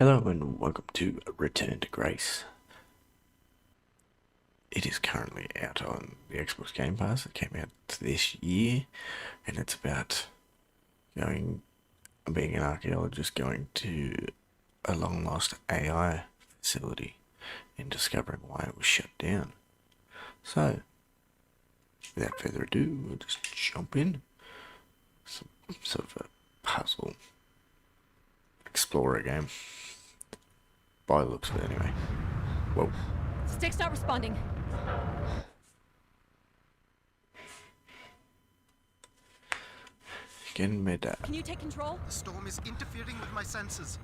Hello and welcome to Return to Grace. It is currently out on the Xbox Game Pass. It came out this year, and it's about being an archaeologist going to a long lost AI facility and discovering why it was shut down. So, without further ado, we'll just jump in. Some sort of a puzzle explorer game. By the looks of it, anyway. Whoa. Stick's not responding. Getting mid. Can you take control? The storm is interfering with my senses.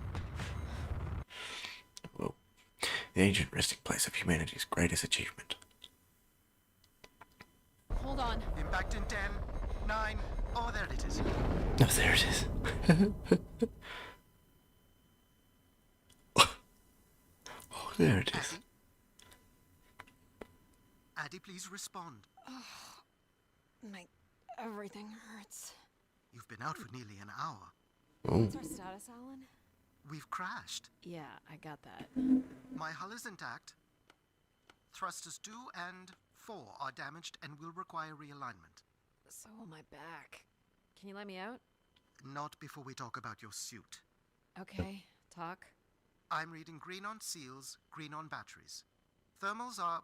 Whoa. The ancient resting place of humanity's greatest achievement. Hold on. Impact in 10, 9. Oh, there it is. Oh, there it is. Oh, there it is. Addie, please respond. Everything hurts. You've been out for nearly an hour. Oh, What's our status, Alan? We've crashed. Yeah, I got that. My hull is intact. Thrusters 2 and 4 are damaged and will require realignment. So will my back. Can you let me out? Not before we talk about your suit. Okay, talk. I'm reading green on seals, green on batteries. Thermals are,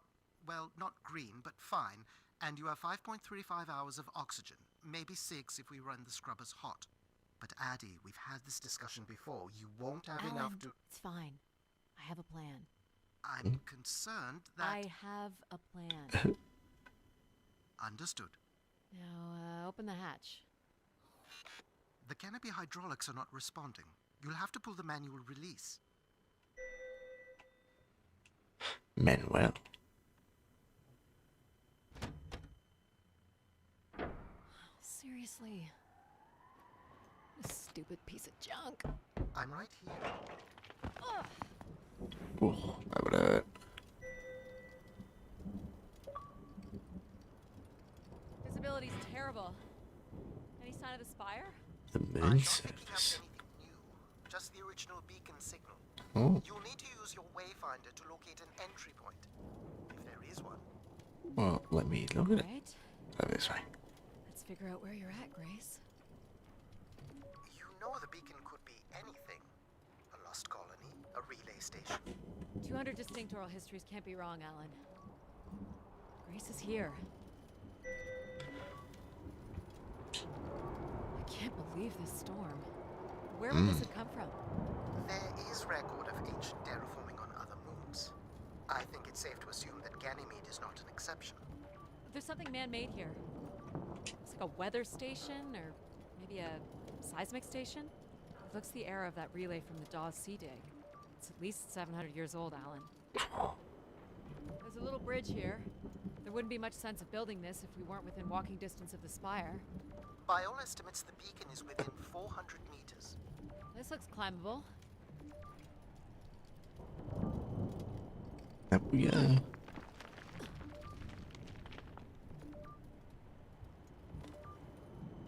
well, not green, but fine, and you have 5.35 hours of oxygen, maybe 6 if we run the scrubbers hot. But Addie, we've had this discussion before. You won't have Alan, enough to... it's fine. I have a plan. I'm concerned that... I have a plan. Understood. Now, open the hatch. The canopy hydraulics are not responding. You'll have to pull the manual release. Manuel. Seriously. This stupid piece of junk. I'm right here. Ugh. Oh, that would hurt. Visibility's terrible. Any sign of the spire? The I'm moon not picking up surface. anything new, just the original beacon signal. Oh, You'll need to use your wayfinder to locate an entry point, if there is one. well, let me look at it. Right. Oh, this way. Let's figure out where you're at, Grace. You know the beacon could be anything. A lost colony, a relay station. 200 distinct oral histories can't be wrong, Alan. Grace is here. I can't believe this storm. Where would this have come from? There is record of ancient terraforming on other moons. I think it's safe to assume that Ganymede is not an exception. There's something man-made here. It's like a weather station, or maybe a seismic station. It looks the era of that relay from the Dawes Sea Dig. It's at least 700 years old, Alan. There's a little bridge here. There wouldn't be much sense of building this if we weren't within walking distance of the spire. By all estimates, the beacon is within 400 meters. This looks climbable. Up we go.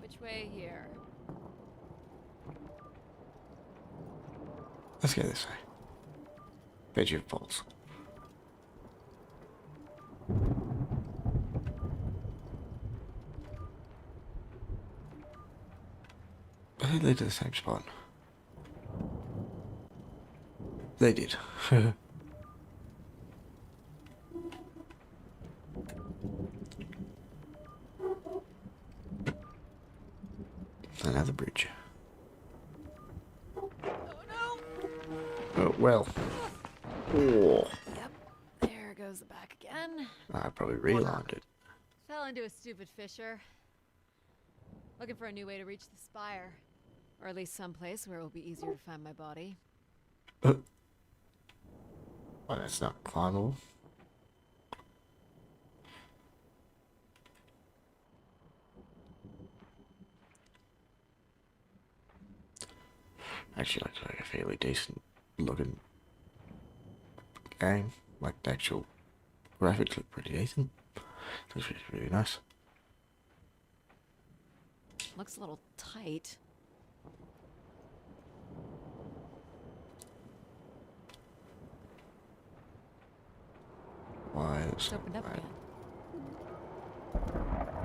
Which way here? Let's go this way. Bet you have balls. I think they did the same spot. They did. Another bridge. Oh no! Oh, well. Oh. Yep, there goes the back again. I probably realigned it. Fell into a stupid fissure. Looking for a new way to reach the spire. Or at least someplace where it will be easier to find my body. Well, that's not climbable. Actually, looks like a fairly decent looking game. Like the actual graphics look pretty decent. Looks really nice. Looks a little tight. It's opened up Right. again.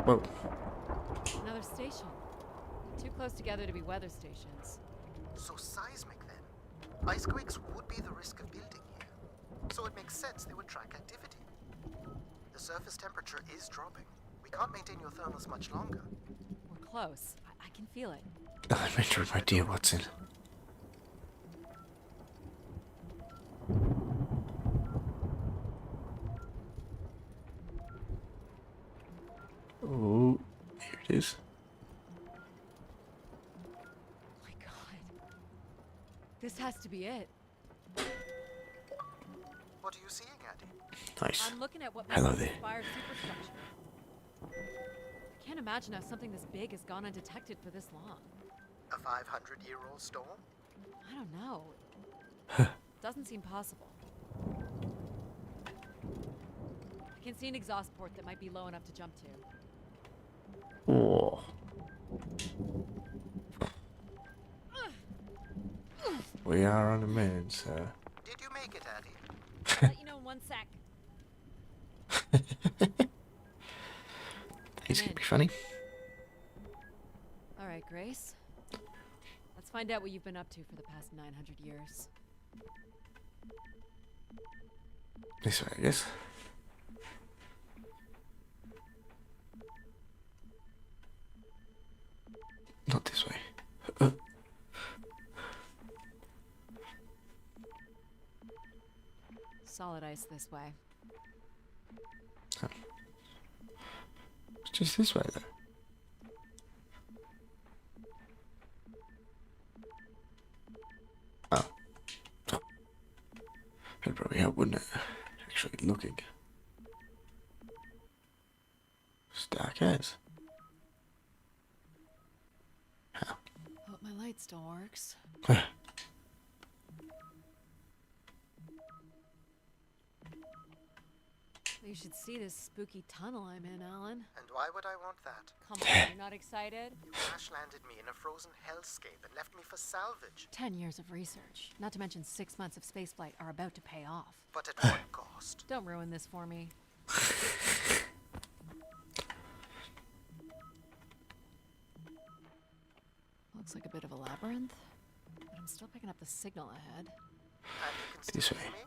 Whoa. Another station. Too close together to be weather stations. So seismic then. Icequakes would be the risk of building here. So it makes sense they would track activity. The surface temperature is dropping. We can't maintain your thermals much longer. We're close. I can feel it. Elementary, my dear Watson. Oh, here it is. Oh my god. This has to be it. What are you seeing, Addie? Nice. I'm looking at what Hello makes this there. fire superstructure. I can't imagine how something this big has gone undetected for this long. A 500-year-old storm? I don't know. Doesn't seem possible. I can see an exhaust port that might be low enough to jump to. Oh. We are on the moon, so. Did you make it, Addie? I'll let you know in 1 sec. These could be funny. All right, Grace. Let's find out what you've been up to for the past 900 years. This way, I guess. Not this way. Solid ice this way. It's just this way, though. Oh. That'd probably help, wouldn't it? Actually looking. It's dark as. Hope my light still works. You should see this spooky tunnel I'm in, Alan. And why would I want that? Come on, you're not excited? You crash-landed me in a frozen hellscape and left me for salvage. 10 years of research, not to mention 6 months of spaceflight, are about to pay off. But at what cost? Don't ruin this for me. Looks like a bit of a labyrinth, but I'm still picking up the signal ahead. And you can still This hear way. me?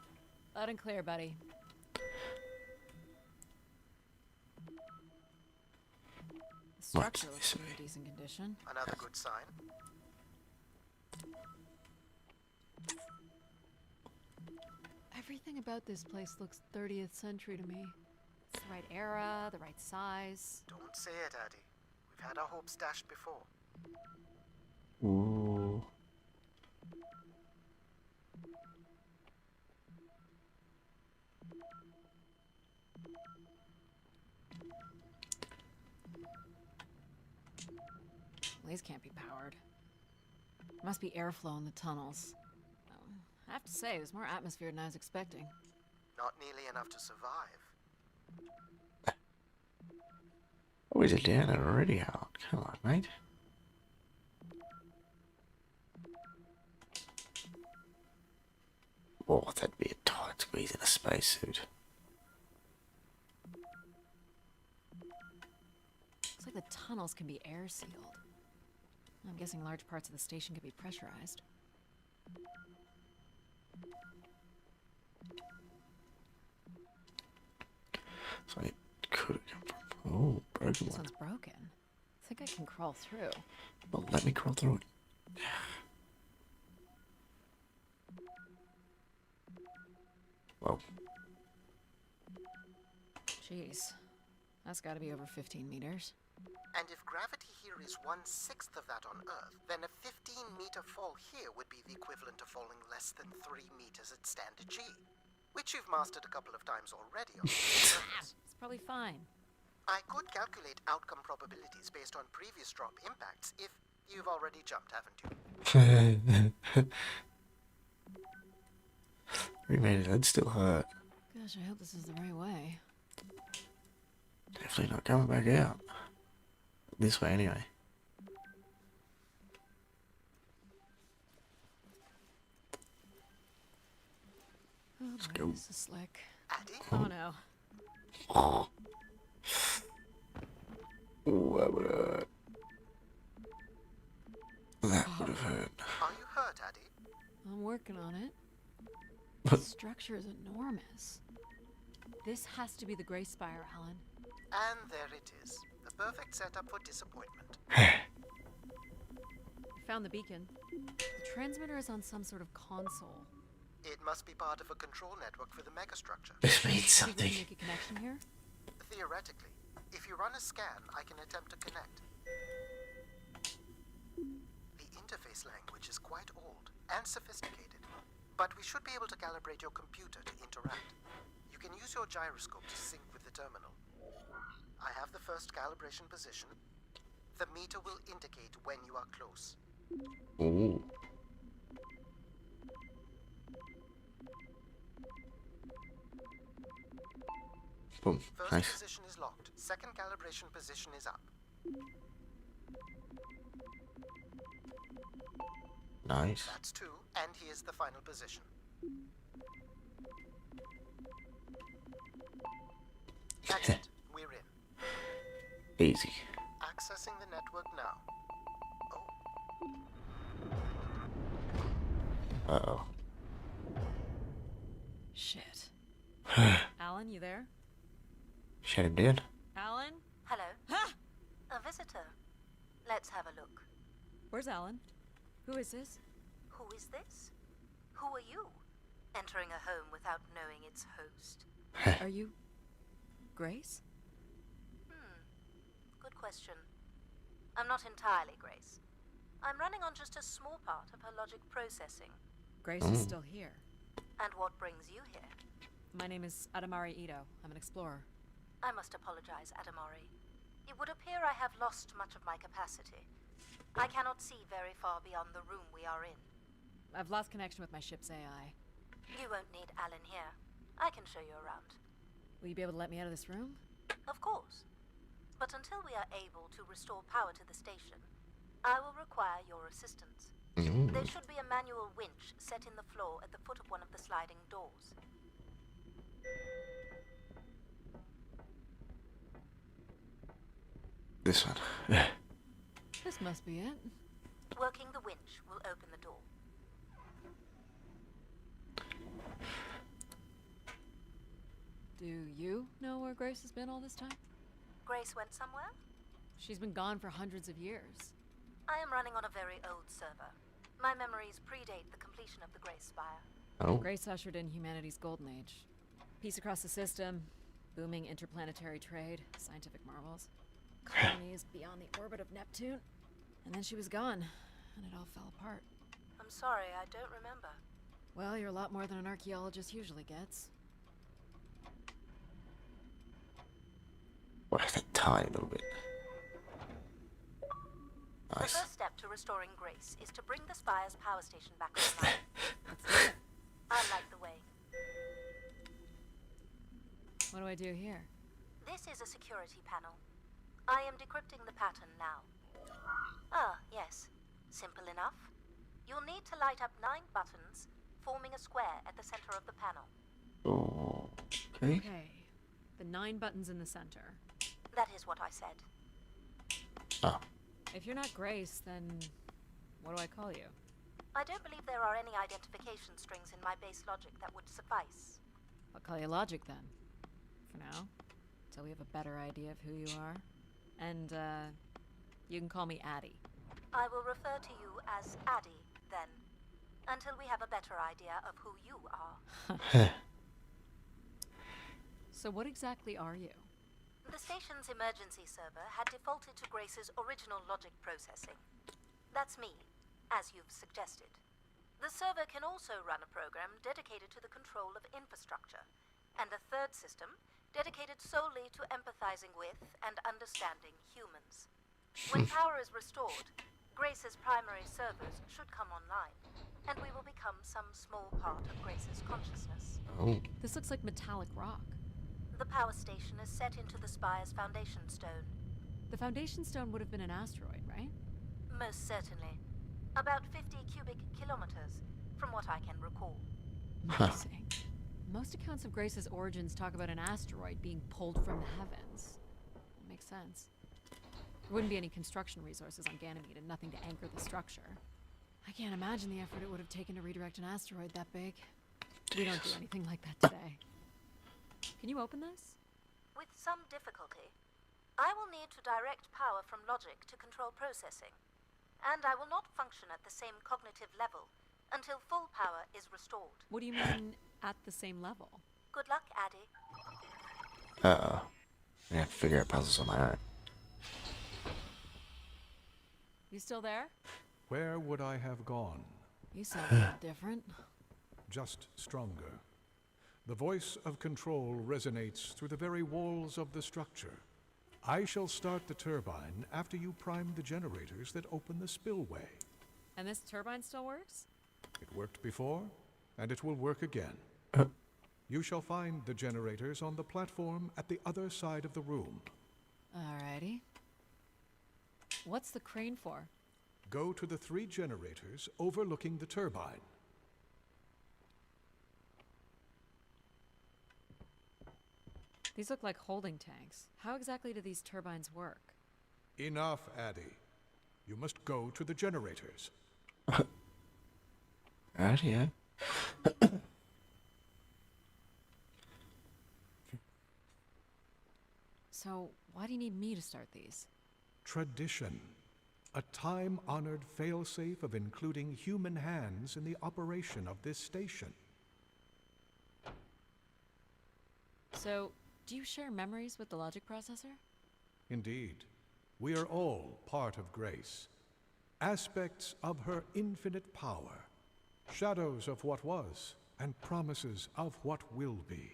Loud and clear, buddy. The What? structure looks This in way. decent condition. Another good sign. Everything about this place looks 30th century to me. It's the right era, the right size. Don't say it, Addie. We've had our hopes dashed before. Ooh. These can't be powered. There must be airflow in the tunnels. I have to say, there's more atmosphere than I was expecting. Not nearly enough to survive. Oh, is it down already out? Come on, mate. Oh, that'd be a tight squeeze in a spacesuit. Looks like the tunnels can be air sealed. I'm guessing large parts of the station can be pressurized. So it could come from. Oh, broken This one. one's broken. I think I can crawl through. Well, let me crawl through it. Well, Jeez. That's gotta be over 15 meters. And if gravity here is 1/6 of that on Earth, then a 15-meter fall here would be the equivalent of falling less than 3 meters at standard G, which you've mastered a couple of times already on the surface. It's probably fine. I could calculate outcome probabilities based on previous drop impacts if you've already jumped, haven't you? we made it. That'd still hurt. Gosh, I hope this is the right way. Definitely not coming back out. This way, anyway. Oh Let's boy, go. this is slick. Addie? Oh no. Ooh, that would hurt. That would have hurt. Are you hurt, Addy? I'm working on it. The structure is enormous. This has to be the Grace Spire, Alan. And there it is. The perfect setup for disappointment. I found the beacon. The transmitter is on some sort of console. It must be part of a control network for the megastructure. This means Think we something. can make a connection here? Theoretically, if you run a scan, I can attempt to connect. The interface language is quite old and sophisticated, but we should be able to calibrate your computer to interact. You can use your gyroscope to sync with the terminal. I have the first calibration position. The meter will indicate when you are close. Ooh. Boom. First Nice. position is locked. Second calibration position is up. Nice. That's 2, and here's the final position. That's it. We're in. Easy. Accessing the network now. Oh, Uh-oh. Shit. Alan, you there? Shut him down. Alan? Hello. Ha! A visitor. Let's have a look. Where's Alan? Who is this? Who is this? Who are you? Entering a home without knowing its host. Are you... Grace? Good question. I'm not entirely Grace. I'm running on just a small part of her logic processing. Grace is still here. And what brings you here? My name is Adamari Ito. I'm an explorer. I must apologize, Adamari. It would appear I have lost much of my capacity. I cannot see very far beyond the room we are in. I've lost connection with my ship's AI. You won't need Alan here. I can show you around. Will you be able to let me out of this room? Of course. But until we are able to restore power to the station, I will require your assistance. There should be a manual winch set in the floor at the foot of one of the sliding doors. This one. This must be it. Working the winch will open the door. Do you know where Grace has been all this time? Grace went somewhere? She's been gone for hundreds of years. I am running on a very old server. My memories predate the completion of the Grace Spire. Oh. Grace ushered in humanity's golden age. Peace across the system, booming interplanetary trade, scientific marvels, colonies beyond the orbit of Neptune. And then she was gone, and it all fell apart. I'm sorry, I don't remember. Well, you're a lot more than an archaeologist usually gets. Well, a tiny little bit. The Nice. first step to restoring Grace is to bring the Spire's power station back online. Let's do it. I light the way. What do I do here? This is a security panel. I am decrypting the pattern now. Ah, yes. Simple enough. You'll need to light up 9 buttons, forming a square at the center of the panel. Oh. Okay. Okay. The 9 buttons in the center. That is what I said. Oh. If you're not Grace, then what do I call you? I don't believe there are any identification strings in my base logic that would suffice. I'll call you Logic then. For now. Till we have a better idea of who you are. And, you can call me Addie. I will refer to you as Addie, then, until we have a better idea of who you are. So what exactly are you? The station's emergency server had defaulted to Grace's original logic processing. That's me, as you've suggested. The server can also run a program dedicated to the control of infrastructure, and a third system dedicated solely to empathizing with and understanding humans. When power is restored, Grace's primary servers should come online, and we will become some small part of Grace's consciousness. Oh. This looks like metallic rock. The power station is set into the Spire's foundation stone. The foundation stone would have been an asteroid, right? Most certainly. About 50 cubic kilometers, from what I can recall. Amazing. Most accounts of Grace's origins talk about an asteroid being pulled from the heavens. That makes sense. There wouldn't be any construction resources on Ganymede and nothing to anchor the structure. I can't imagine the effort it would have taken to redirect an asteroid that big. We don't do anything like that today. Can you open this? With some difficulty. I will need to direct power from logic to control processing. And I will not function at the same cognitive level until full power is restored. What do you mean, at the same level? Good luck, Addy. Uh-oh. I have to figure out puzzles on my own. You still there? Where would I have gone? You sound a little different. Just stronger. The voice of control resonates through the very walls of the structure. I shall start the turbine after you prime the generators that open the spillway. And this turbine still works? It worked before, and it will work again. You shall find the generators on the platform at the other side of the room. Alrighty. What's the crane for? Go to the 3 generators overlooking the turbine. These look like holding tanks. How exactly do these turbines work? Enough, Addy. You must go to the generators. Right, yeah. So, why do you need me to start these? Tradition. A time-honored failsafe of including human hands in the operation of this station. So, do you share memories with the logic processor? Indeed. We are all part of Grace. Aspects of her infinite power. Shadows of what was, and promises of what will be.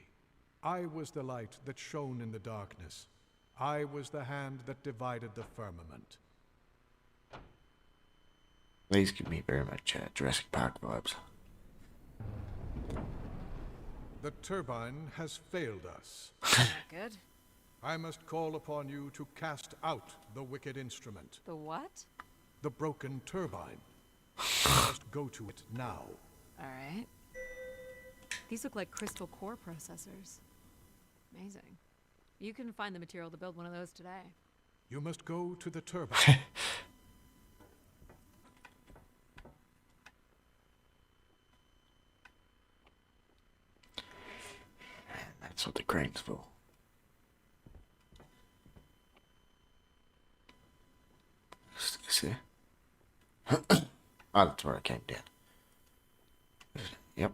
I was the light that shone in the darkness. I was the hand that divided the firmament. These give me very much Jurassic Park vibes. The turbine has failed us. Not good. I must call upon you to cast out the wicked instrument, The what? the broken turbine. You must go to it now. Alright. These look like crystal core processors. Amazing. You can find the material to build one of those today. You must go to the turbine. That's what the crane's for. See? Oh, that's where I came down. Yep.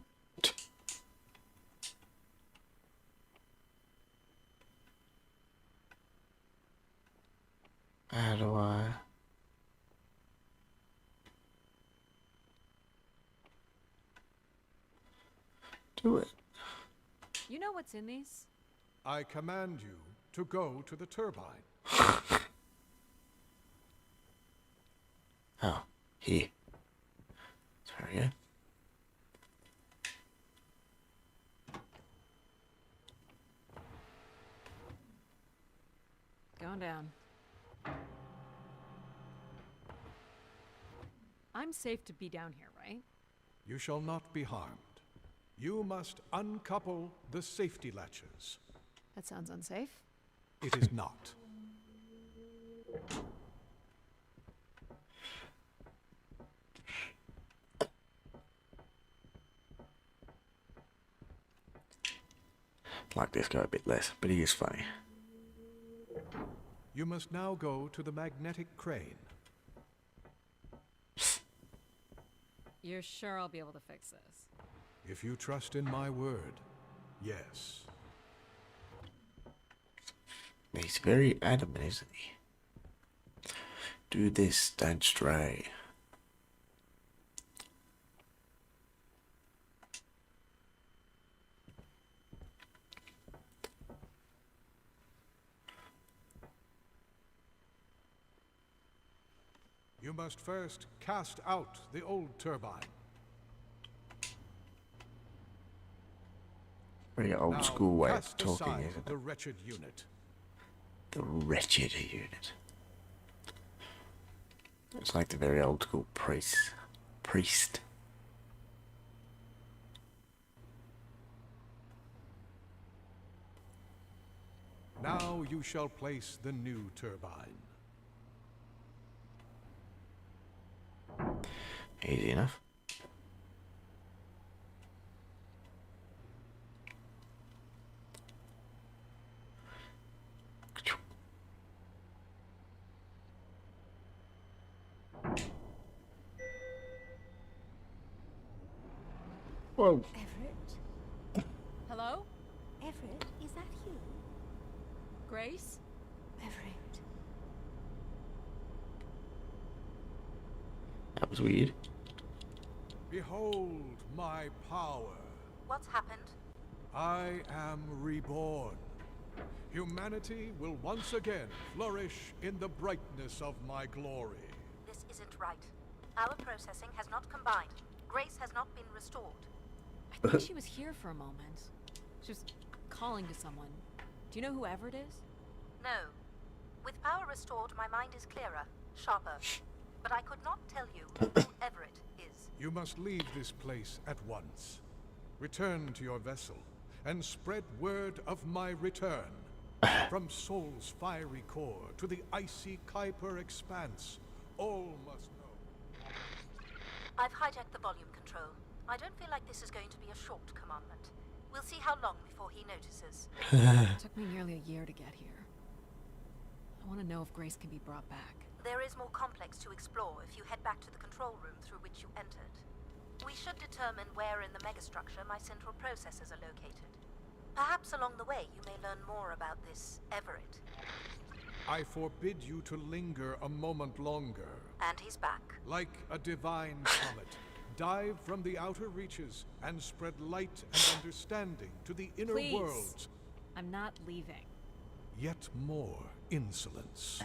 How do I... do it? You know what's in these? I command you to go to the turbine. Oh, here. Sorry, yeah. Going down. I'm safe to be down here, right? You shall not be harmed. You must uncouple the safety latches. That sounds unsafe. It is not. Like this guy a bit less, but he is funny. You must now go to the magnetic crane. You're sure I'll be able to fix this? If you trust in my word, yes. He's very adamant, isn't he? Do this, don't stray. You must first cast out the old turbine. Very old Now school way of cast talking, aside isn't the it? wretched unit. The wretched unit. It's like the very old school priest. Now you shall place the new turbine. Easy enough. Whoa. Everett? Hello? Everett, is that you? Grace? Everett. That was weird. Behold my power. What's happened? I am reborn. Humanity will once again flourish in the brightness of my glory. This isn't right. Our processing has not combined. Grace has not been restored. I think she was here for a moment. She was calling to someone. Do you know who Everett is? No. With power restored, my mind is clearer, sharper. But I could not tell you who Everett is. You must leave this place at once. Return to your vessel and spread word of my return. From Sol's fiery core to the icy Kuiper expanse, all must know. I've hijacked the volume control. I don't feel like this is going to be a short commandment. We'll see how long before he notices. It took me nearly a year to get here. I want to know if Grace can be brought back. There is more complex to explore if you head back to the control room through which you entered. We should determine where in the megastructure my central processors are located. Perhaps along the way you may learn more about this Everett. I forbid you to linger a moment longer. And he's back. Like a divine comet, dive from the outer reaches and spread light and understanding to the inner Please. worlds. I'm not leaving. Yet more insolence.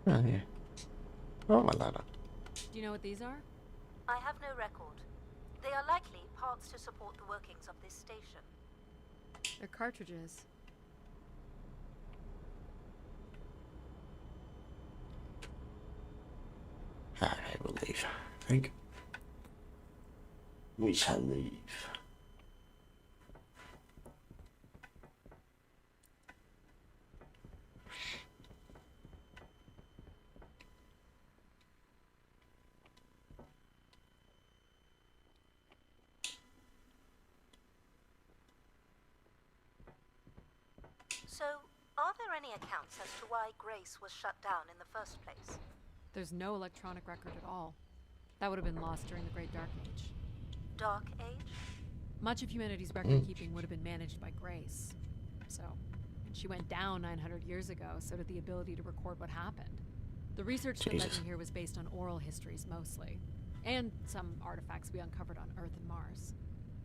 Oh, yeah. Oh, my ladder. Do you know what these are? I have no record. They are likely parts to support the workings of this station. They're cartridges. Okay, we'll leave. I think we shall leave. So, are there any accounts as to why Grace was shut down in the first place? There's no electronic record at all. That would have been lost during the Great Dark Age. Dark Age? Much of humanity's record keeping would have been managed by Grace. So, when she went down 900 years ago, so did the ability to record what happened. The research that led Jesus. me here was based on oral histories mostly, and some artifacts we uncovered on Earth and Mars.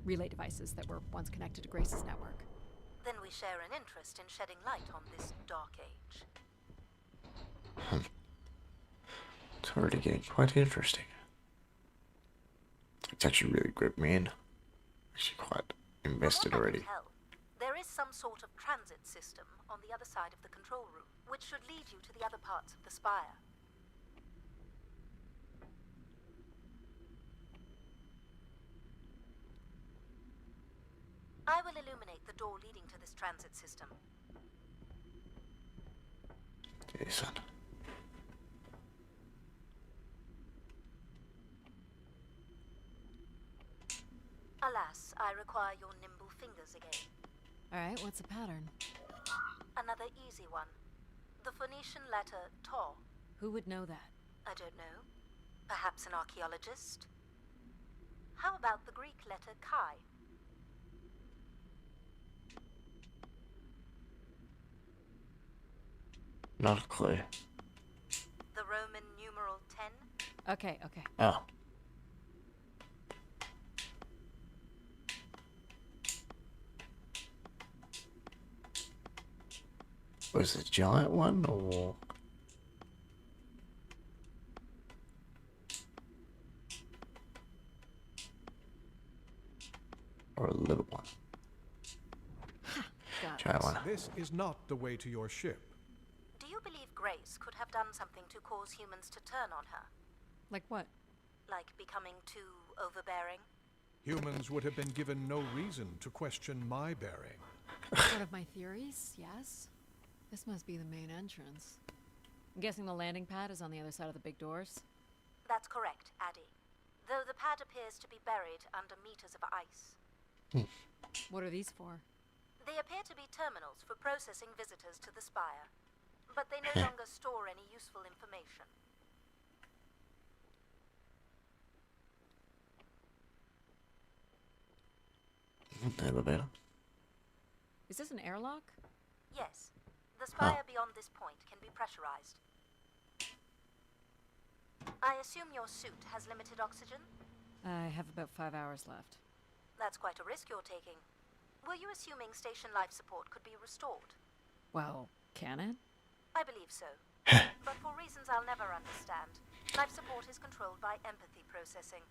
Relay devices that were once connected to Grace's network. Then we share an interest in shedding light on this Dark Age. It's already getting quite interesting. It's actually really good, man. Actually quite invested From what I already. can tell, there is some sort of transit system on the other side of the control room, which should lead you to the other parts of the spire. I will illuminate the door leading to this transit system. Yes, son. Alas, I require your nimble fingers again. Alright, what's the pattern? Another easy one. The Phoenician letter Tau. Who would know that? I don't know. Perhaps an archaeologist? How about the Greek letter Chi? Not a clue. The Roman numeral 10? Okay. Oh. Was it a giant one or a little one? Got Giant it. one. This is not the way to your ship. Do you believe Grace could have done something to cause humans to turn on her? Like what? Like becoming too overbearing? Humans would have been given no reason to question my bearing. One of my theories, yes. This must be the main entrance. I'm guessing the landing pad is on the other side of the big doors. That's correct, Addy. Though the pad appears to be buried under meters of ice. What are these for? They appear to be terminals for processing visitors to the spire, but they no longer store any useful information. Elevator. Is this an airlock? Yes, the spire beyond this point can be pressurized. I assume your suit has limited oxygen? I have about 5 hours left. That's quite a risk you're taking. Were you assuming station life support could be restored? Well, can it? I believe so. But for reasons I'll never understand, life support is controlled by empathy processing.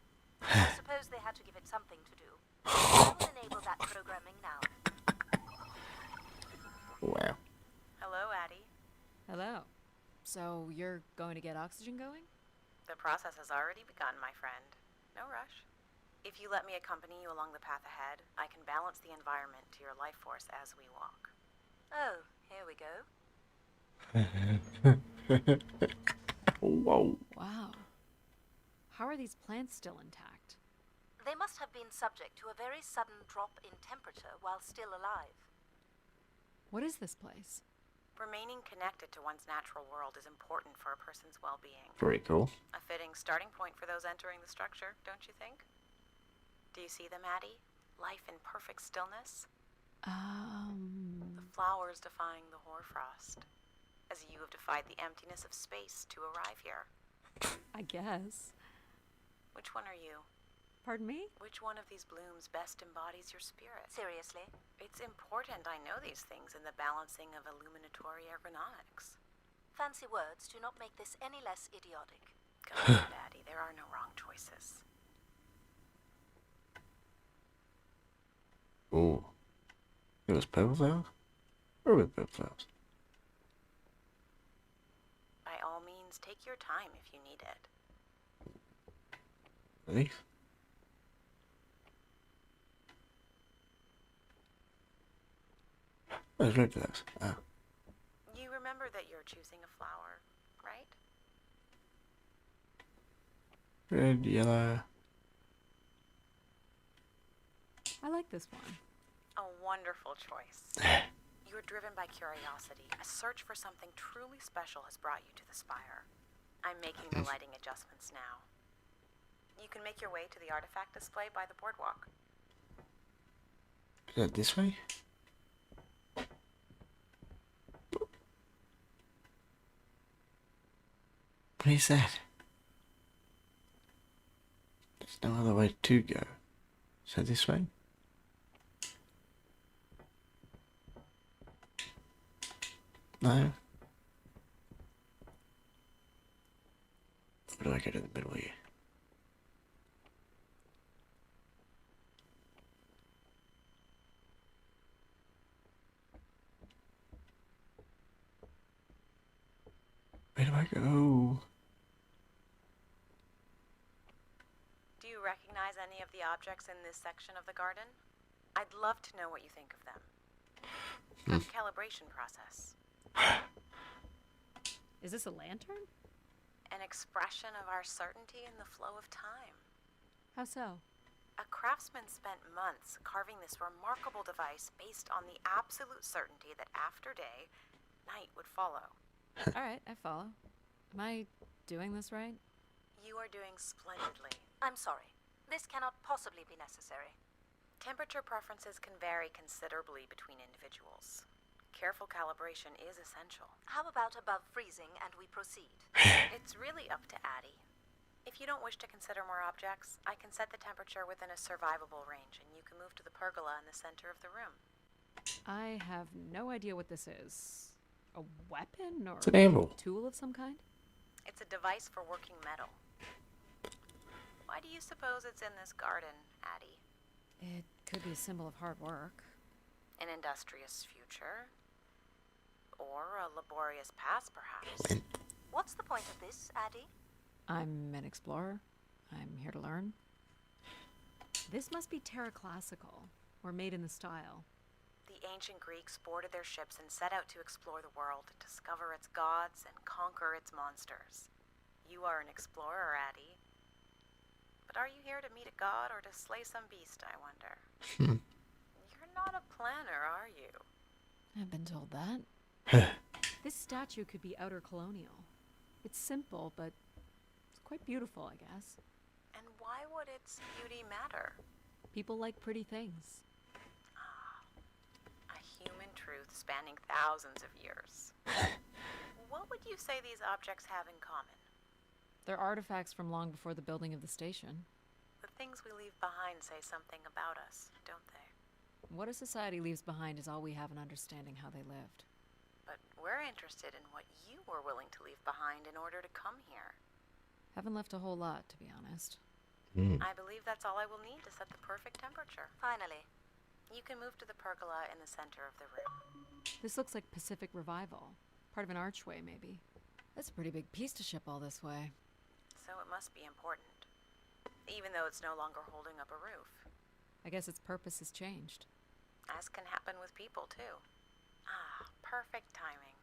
I suppose they had to give it something to do. I will enable that programming now. Wow. Hello, Addie. Hello. So you're going to get oxygen going? The process has already begun, my friend. No rush. If you let me accompany you along the path ahead, I can balance the environment to your life force as we walk. Oh, here we go. Whoa. Wow. How are these plants still intact? They must have been subject to a very sudden drop in temperature while still alive. What is this place? Remaining connected to one's natural world is important for a person's well-being. Very cool. A fitting starting point for those entering the structure, don't you think? Do you see them, Addie? Life in perfect stillness? The flowers defying the hoarfrost, as you have defied the emptiness of space to arrive here. I guess. Which one are you? Pardon me? Which one of these blooms best embodies your spirit? Seriously? It's important I know these things in the balancing of illuminatory ergonomics. Fancy words do not make this any less idiotic. Go ahead, Addie. There are no wrong choices. Ooh. It was purple flowers? Or with purple flowers? By all means, take your time if you need it. These? Where's red flowers? Ah. You remember that you're choosing a flower, right? Red, yellow. I like this one. A wonderful choice. You are driven by curiosity. A search for something truly special has brought you to the spire. I'm making the lighting adjustments now. You can make your way to the artifact display by the boardwalk. Is that this way? What is that? There's no other way to go. So this way? No? Or do I go to the middle here? Where do I go? Do you recognize any of the objects in this section of the garden? I'd love to know what you think of them. Good calibration process. Is this a lantern? An expression of our certainty in the flow of time. How so? A craftsman spent months carving this remarkable device based on the absolute certainty that after day, night would follow. All right, I follow. Am I doing this right? You are doing splendidly. I'm sorry. This cannot possibly be necessary. Temperature preferences can vary considerably between individuals. Careful calibration is essential. How about above freezing and we proceed? It's really up to Addie. If you don't wish to consider more objects, I can set the temperature within a survivable range, and you can move to the pergola in the center of the room. I have no idea what this is. A weapon or It's an anvil. tool of some kind? It's a device for working metal. Why do you suppose it's in this garden, Addie? It could be a symbol of hard work. An industrious future? Or a laborious past, perhaps? When? What's the point of this, Addie? I'm an explorer. I'm here to learn. This must be Terra Classical, or made in the style. The ancient Greeks boarded their ships and set out to explore the world, discover its gods, and conquer its monsters. You are an explorer, Addie. But are you here to meet a god or to slay some beast, I wonder? You're not a planner, are you? I've been told that. This statue could be outer colonial. It's simple, but it's quite beautiful, I guess. And why would its beauty matter? People like pretty things. A human truth spanning thousands of years. What would you say these objects have in common? They're artifacts from long before the building of the station. The things we leave behind say something about us, don't they? What a society leaves behind is all we have in understanding how they lived. But we're interested in what you were willing to leave behind in order to come here. Haven't left a whole lot, to be honest. I believe that's all I will need to set the perfect temperature. Finally. You can move to the pergola in the center of the room. This looks like Pacific Revival. Part of an archway, maybe. That's a pretty big piece to ship all this way. So it must be important. Even though it's no longer holding up a roof. I guess its purpose has changed. As can happen with people, too. Perfect timing.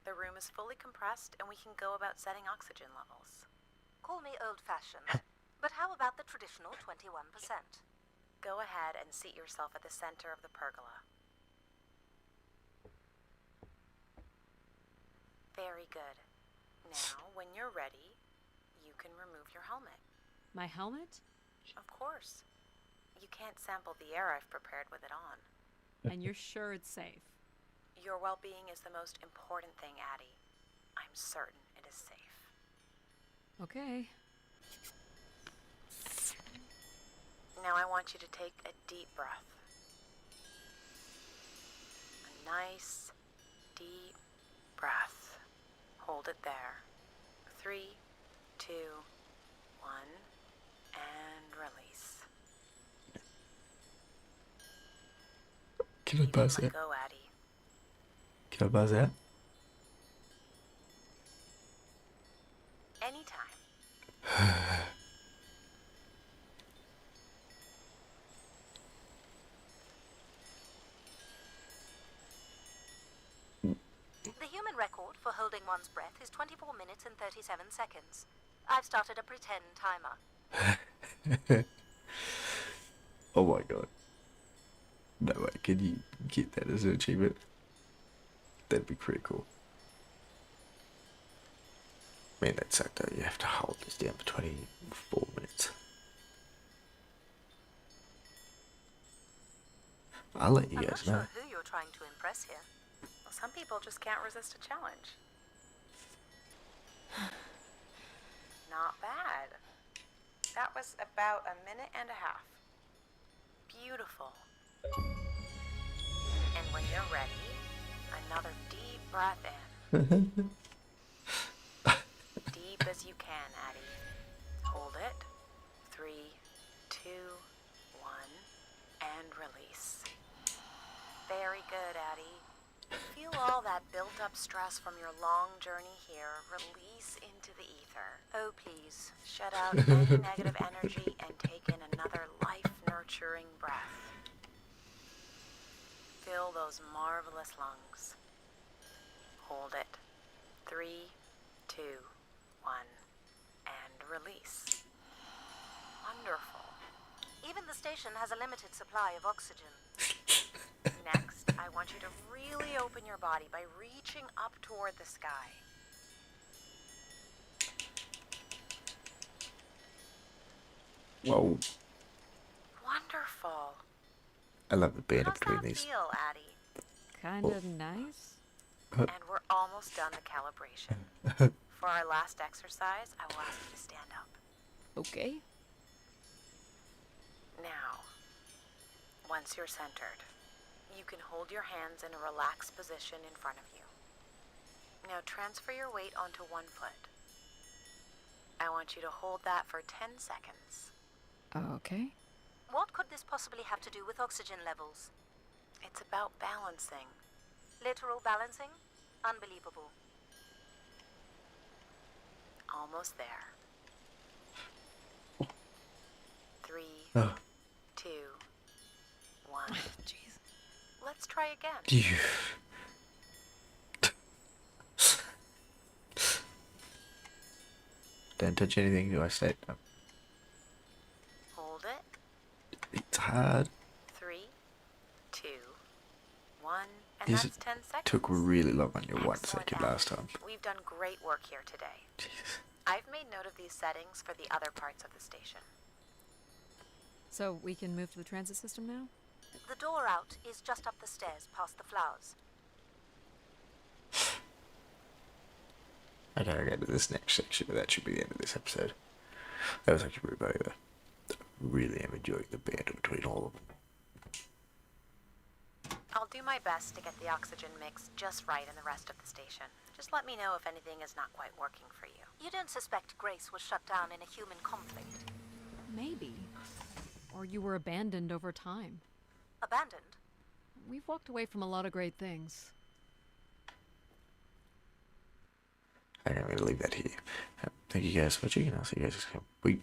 The room is fully compressed, and we can go about setting oxygen levels. Call me old-fashioned, but how about the traditional 21%? Go ahead and seat yourself at the center of the pergola. Very good. Now, when you're ready, you can remove your helmet. My helmet? Of course. You can't sample the air I've prepared with it on. And you're sure it's safe? Your well-being is the most important thing, Addie. I'm certain it is safe. Okay. Now I want you to take a deep breath. A nice, deep breath. Hold it there. 3, 2, 1, and release. Can I buzz Let it? go, Addie. Can I buzz out? Anytime. The human record for holding one's breath is 24 minutes and 37 seconds. I've started a pretend timer. Oh my god. No way, can you get that as an achievement? That'd be pretty cool. Man, that sucked though. You have to hold this down for 24 minutes. I'll let you I'm not guys know. sure who you're trying to impress here. Well, some people just can't resist a challenge. Not bad. That was about a minute and a half. Beautiful. And when you're ready, another deep breath in. Deep as you can, Addie. Hold it. 3, 2, 1, and release. Very good, Addie. Feel all that built-up stress from your long journey here release into the ether. Oh, please. Shut out any negative energy and take in another life-nurturing breath. Fill those marvelous lungs. Hold it. 3, 2, 1, and release. Wonderful. Even the station has a limited supply of oxygen. Next, I want you to really open your body by reaching up toward the sky. Whoa. Wonderful. I love the banter How's between that these. feel, Addie? Kinda nice? And we're almost done the calibration. For our last exercise, I will ask you to stand up. Okay. Now, once you're centered, you can hold your hands in a relaxed position in front of you. Now transfer your weight onto one foot. I want you to hold that for 10 seconds. Okay. What could this possibly have to do with oxygen levels? It's about balancing. Literal balancing? Unbelievable. Almost there. 3, Oh. 2, 1. Jeez. Let Let's try again. You. Don't touch anything, do I say? No. Hold it. It's hard. 3, 2, 1, and Yes, that's 10 seconds. Took really long on your 1 Excellent, second last Alan. time. We've done great work here today. Jesus. I've made note of these settings for the other parts of the station. So we can move to the transit system now? The door out is just up the stairs past the flowers. Okay, I'll get to this next section, but that should be the end of this episode. That was actually pretty funny though. Really am enjoying the banter between all of them. I'll do my best to get the oxygen mix just right in the rest of the station. Just let me know if anything is not quite working for you. You don't suspect Grace was shut down in a human conflict? Maybe. Or you were abandoned over time. Abandoned? We've walked away from a lot of great things. Okay, I'm going to leave that here. Thank you guys for watching, and I'll see you guys next time. Bye.